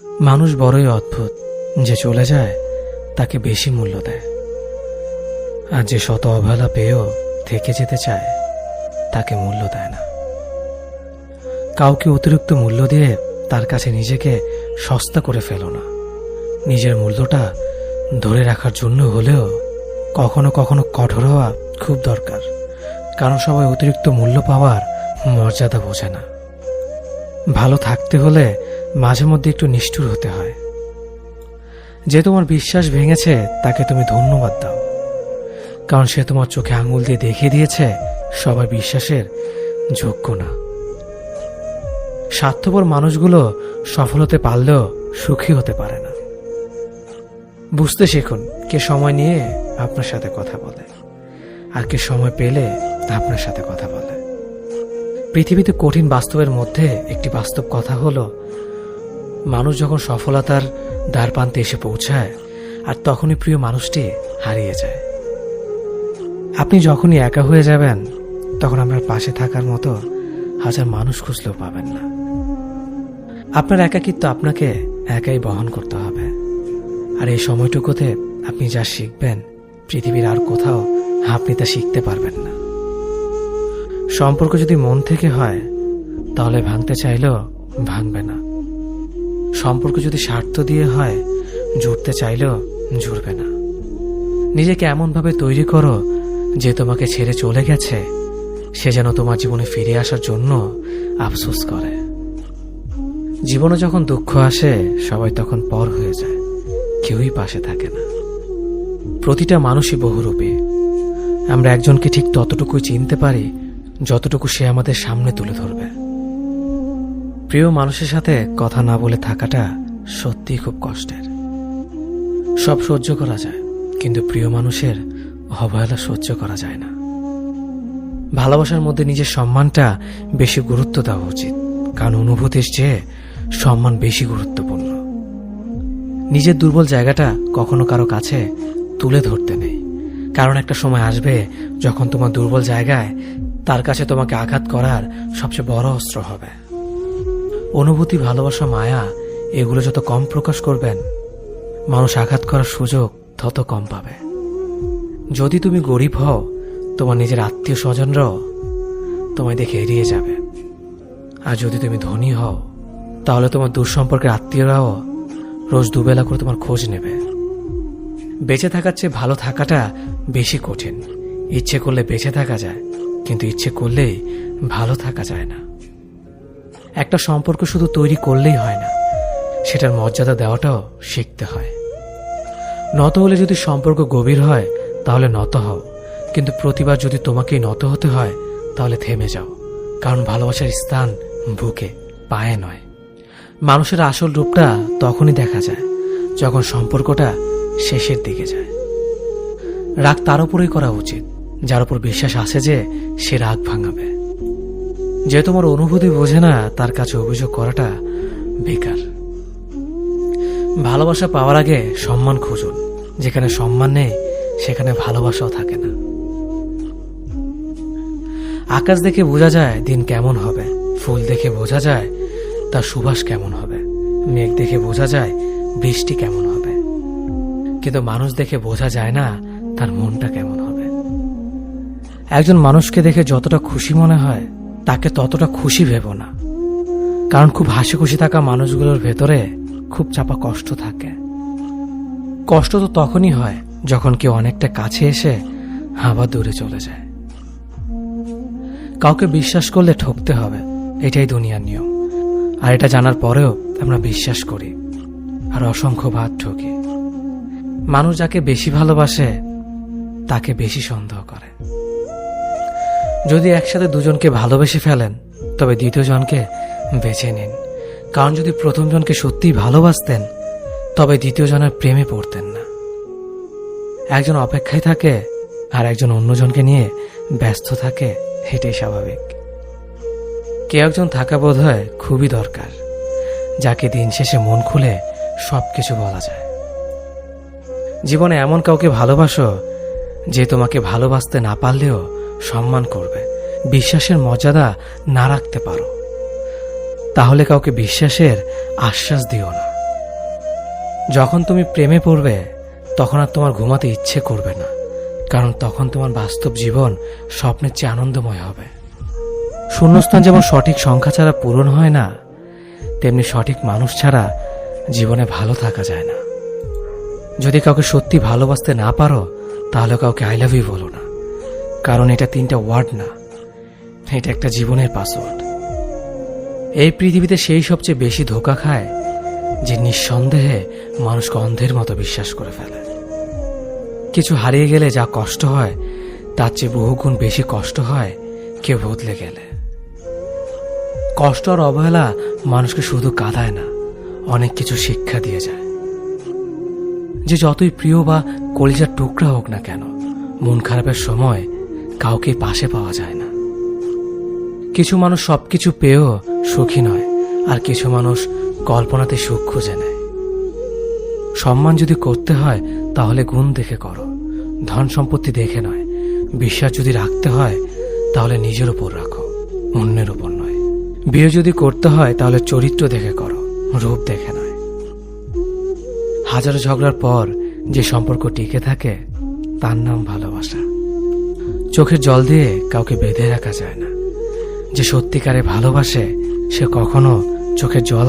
মানুষ বড়ই অদ্ভুত, যে চলে যায় তাকে বেশি মূল্য দেয়, আর যে শত অবহেলা পেয়েও থেকে যেতে চায় তাকে মূল্য দেয় না। কাউকে অতিরিক্ত মূল্য দিয়ে তার কাছে নিজেকে সস্তা করে ফেলো না। নিজের মূল্যটা ধরে রাখার জন্য হলেও কখনো কখনো কঠোর হওয়া খুব দরকার, কারণ সবাই অতিরিক্ত মূল্য পাওয়ার মর্যাদা বোঝে না। ভালো থাকতে হলে মাঝে মধ্যে একটু নিষ্ঠুর হতে হয়। যে তোমার বিশ্বাস ভেঙেছে তাকে তুমি ধন্যবাদ দাও, কারণ সে তোমার চোখে আঙুল দিয়ে দেখিয়ে দিয়েছে সবাই বিশ্বাসের যোগ্য না। স্বার্থপর মানুষগুলো সফল হতে পারলেও সুখী হতে পারে না। বুঝতে শিখুন কে সময় নিয়ে আপনার সাথে কথা বলে, আর কে সময় পেলে আপনার সাথে কথা বলে। পৃথিবীতে কঠিন বাস্তবের মধ্যে একটি বাস্তব কথা হলো, মানুষ যখন সফলতার দ্বারপ্রান্তে এসে পৌঁছায় আর তখনই প্রিয় মানুষটি হারিয়ে যায়। আপনি যখনই একা হয়ে যাবেন তখন আপনার পাশে থাকার মতো হাজার মানুষ খুঁজলেও পাবেন না। আপনার একাকিত্ব আপনাকে একাই বহন করতে হবে, আর এই সময়টুকুতে আপনি যা শিখবেন পৃথিবীর আর কোথাও আপনি তা শিখতে পারবেন না। সম্পর্ক যদি মন থেকে হয় তাহলে ভাঙতে চাইলেও ভাঙবে না। সম্পর্ক যদি স্বার্থ দিয়ে হয় জুড়তে চাইলেও জুড়বে না। নিজেকে এমনভাবে তৈরি করো যে তোমাকে ছেড়ে চলে গেছে সে যেন তোমার জীবনে ফিরে আসার জন্য আফসোস করে। জীবনে যখন দুঃখ আসে সবাই তখন পর হয়ে যায়, কেউই পাশে থাকে না। প্রতিটা মানুষই বহুরূপী। আমরা একজনকে ঠিক ততটুকুই চিনতে পারি যতটুকু সে আমাদের সামনে তুলে ধরবে। প্রিয় মানুষের সাথে কথা না বলে থাকাটা সত্যিই খুব কষ্টের। সব সহ্য করা যায়, কিন্তু প্রিয় মানুষের অবহেলা সহ্য করা যায় না। ভালোবাসার মধ্যে নিজের সম্মানটা বেশি গুরুত্ব দেওয়া উচিত, কারণ অনুভূতির চেয়ে সম্মান বেশি গুরুত্বপূর্ণ। নিজের দুর্বল জায়গাটা কখনো কারো কাছে তুলে ধরতে নেই, কারণ একটা সময় আসবে যখন তোমার দুর্বল জায়গায় তার কাছে তোমাকে আঘাত করার সবচেয়ে বড় অস্ত্র হবে। অনুভূতি, ভালোবাসা, মায়া এগুলো যত কম প্রকাশ করবেন মানুষ আঘাত করার সুযোগ তত কম পাবে। যদি তুমি গরিব হও তোমার নিজের আত্মীয় স্বজনরাও তোমায় দেখে এড়িয়ে যাবে, আর যদি তুমি ধনী হও তাহলে তোমার দূর সম্পর্কের আত্মীয়রাও রোজ দুবেলা করে তোমার খোঁজ নেবে। বেঁচে থাকার চেয়ে ভালো থাকাটা বেশি কঠিন। ইচ্ছে করলে বেঁচে থাকা যায়, কিন্তু ইচ্ছে করলেই ভালো থাকা যায় না। একটা সম্পর্ক শুধু তৈরি করলেই হয় না, সেটার মর্যাদা দেওয়াটাও শিখতে হয়। নত হলে যদি সম্পর্ক গভীর হয় তাহলে নত হও, কিন্তু প্রতিবার যদি তোমাকেই নত হতে হয় তাহলে থেমে যাও, কারণ ভালোবাসার স্থান বুকে, পায়ে নয়। মানুষের আসল রূপটা তখনই দেখা যায় যখন সম্পর্কটা শেষের দিকে যায়। রাগ তার উপরেই করা উচিত যার উপর বিশ্বাস আছে যে সে রাগ ভাঙাবে। যে তোমার অনুভূতি বোঝে না তার কাছে অভিযোগ করাটা বেকার। ভালোবাসা পাওয়ার আগে সম্মান খুঁজুন, যেখানে সম্মান নেই সেখানে ভালোবাসাও থাকে না। আকাশ দেখে বোঝা যায় দিন কেমন হবে, ফুল দেখে বোঝা যায় তার সুবাস কেমন হবে, মেঘ দেখে বোঝা যায় বৃষ্টি কেমন হবে, কিন্তু মানুষ দেখে বোঝা যায় না তার মনটা কেমন হবে। একজন মানুষকে দেখে যতটা খুশি মনে হয় তাকে ততটা খুশি ভেবো না, কারণ খুব হাসি খুশি থাকা মানুষগুলোর ভেতরে খুব চাপা কষ্ট থাকে। কষ্ট তো তখনই হয় যখন কেউ অনেকটা কাছে এসে আবার দূরে চলে যায়। কাউকে বিশ্বাস করলে ঠকতে হবে, এটাই দুনিয়ার নিয়ম। আর এটা জানার পরেও আমরা বিশ্বাস করি আর অসংখ্য বার ঠকি। মানুষ যাকে বেশি ভালোবাসে তাকে বেশি সন্দেহ করে। যদি একসাথে দুজনকে ভালোবেসে ফেলেন তবে দ্বিতীয় জনকে বেছে নিন, কারণ যদি প্রথম জনকে সত্যিই ভালোবাসতেন তবে দ্বিতীয় জনের প্রেমে পড়তেন না। একজন অপেক্ষায় থাকে আর একজন অন্যজনকে নিয়ে ব্যস্ত থাকে, এটাই স্বাভাবিক। কে একজন থাকা বোধ হয় খুবই দরকার, যাকে দিন শেষে মন খুলে সবকিছু বলা যায়। জীবনে এমন কাউকে ভালোবাসো যে তোমাকে ভালোবাসতে না পারলেও সম্মান করবে, বিশ্বাসের মর্যাদা না রাখতে পারো তাহলে কাউকে বিশ্বাসের আশ্বাস দিও না, যখন তুমি প্রেমে পড়বে তখন আর তোমার ঘুমাতে ইচ্ছে করবে না, কারণ তখন তোমার বাস্তব জীবন স্বপ্নের চেয়ে আনন্দময় হবে। শূন্যস্থান যেমন সঠিক সংখ্যা ছাড়া পূরণ হয় না, তেমনি সঠিক মানুষ ছাড়া জীবনে ভালো থাকা যায় না। যদি কাউকে সত্যি ভালোবাসতে না পারো, তাহলে কাউকে আই লাভ ইউ বলো না, কারণ এটা 3টা ওয়ার্ড না, এটা একটা জীবনের পাসওয়ার্ড। এই পৃথিবীতে সেই সবচেয়ে বেশি ধোঁকা খায় যে নিঃসন্দেহে মানুষকে অন্ধের মতো বিশ্বাস করে ফেলে। কিছু হারিয়ে গেলে যা কষ্ট হয় তার চেয়ে বহুগুণ বেশি কষ্ট হয় কেউ বদলে গেলে। কষ্ট আর অবহেলা মানুষকে শুধু কাঁদায় না, অনেক কিছু শিক্ষা দিয়ে যায়। যে যতই প্রিয় বা কলিজার টুকরা হোক না কেন, মন খারাপের সময় কাউকে পাশে পাওয়া যায় না। কিছু মানুষ সবকিছু পেয়েও সুখী নয়, আর কিছু মানুষ কল্পনাতে সুখ খুঁজে নেয়। সম্মান যদি করতে হয় তাহলে গুণ দেখে করো, ধন সম্পত্তি দেখে নয়। বিশ্বাস যদি রাখতে হয় তাহলে নিজের উপর রাখো, অন্যের উপর নয়। বিয়ে যদি করতে হয় তাহলে চরিত্র দেখে করো, রূপ দেখে নয়। হাজারো ঝগড়ার পর যে সম্পর্ক টিকে থাকে তার নাম ভালোবাসা। চোখের জল দিয়ে কাউকে বেঁধে রাখা যায় না। যে সত্যিকারে ভালোবাসে সে কখনো চোখের জল